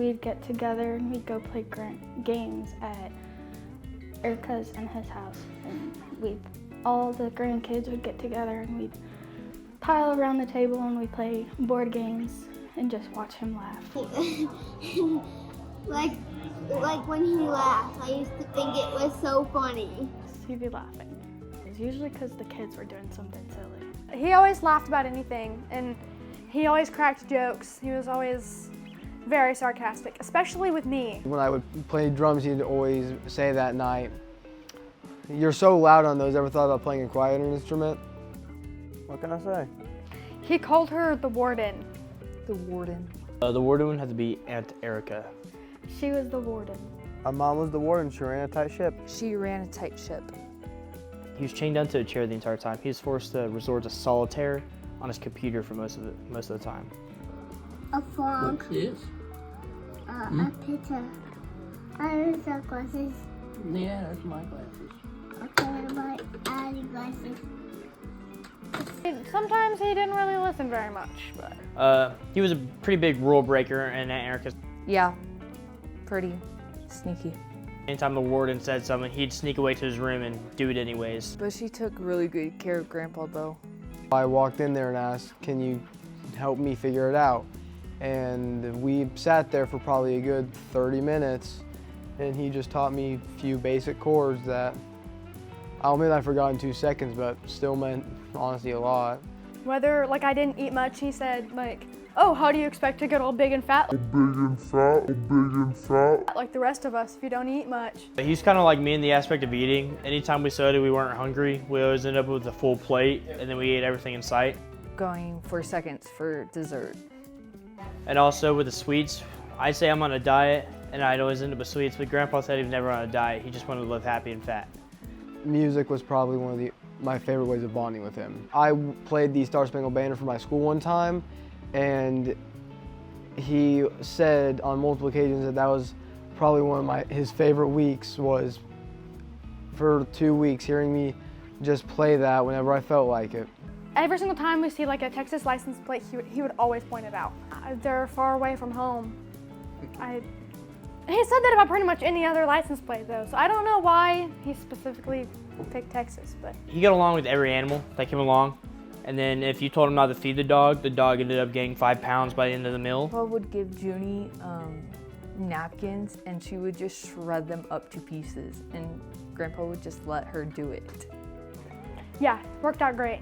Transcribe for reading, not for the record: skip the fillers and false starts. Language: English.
we'd get together and we'd go play games at Erica's and his house. And all the grandkids would get together and we'd pile around the table and we'd play board games and just watch him laugh. like when he laughed, I used to think it was so funny. He'd be laughing. It's usually because the kids were doing something silly. He always laughed about anything, and he always cracked jokes. He was always very sarcastic, especially with me. When I would play drums, he'd always say that night, "You're so loud on those, ever thought about playing a quieter instrument?" What can I say? He called her the warden. The warden. The warden had to be Aunt Erica. She was the warden. My mom was the warden. She ran a tight ship. She ran a tight ship. He was chained down to a chair the entire time. He was forced to resort to solitaire on his computer for most of the time. A frog. Yes. A pizza. And glasses. Yeah, that's my glasses. Okay, what about Addie glasses? Sometimes he didn't really listen very much, but He was a pretty big rule breaker, and Aunt Erica, Yeah, pretty sneaky. anytime the warden said something, he'd sneak away to his room and do it anyways. But she took really good care of Grandpa, though. I walked in there and asked, "Can you help me figure it out?" And we sat there for probably a good 30 minutes, and he just taught me a few basic chords that I'll admit I forgot in 2 seconds, but still meant, honestly, a lot. whether I didn't eat much, he said "Oh, how do you expect to get all big and fat? Like the rest of us if you don't eat much." He's kind of like me in the aspect of eating. Anytime we decided we weren't hungry, we always end up with a full plate, and then we ate everything in sight. Going for seconds for dessert. And also with the sweets, I'd say I'm on a diet, and I'd always end up with sweets, but Grandpa said he was never on a diet. He just wanted to live happy and fat. Music was probably one of my favorite ways of bonding with him. I played the Star Spangled Banner for my school one time, and he said on multiple occasions that was probably one of his favorite weeks. Was for 2 weeks hearing me just play that whenever I felt like it. Every single time we see a Texas license plate, he would always point it out. They're far away from home. He said that about pretty much any other license plate though, so I don't know why he specifically picked Texas, but. He got along with every animal that came along, and then if you told him not to feed the dog ended up gaining 5 pounds by the end of the meal. Grandpa would give Junie napkins, and she would just shred them up to pieces, and Grandpa would just let her do it. Yeah, worked out great.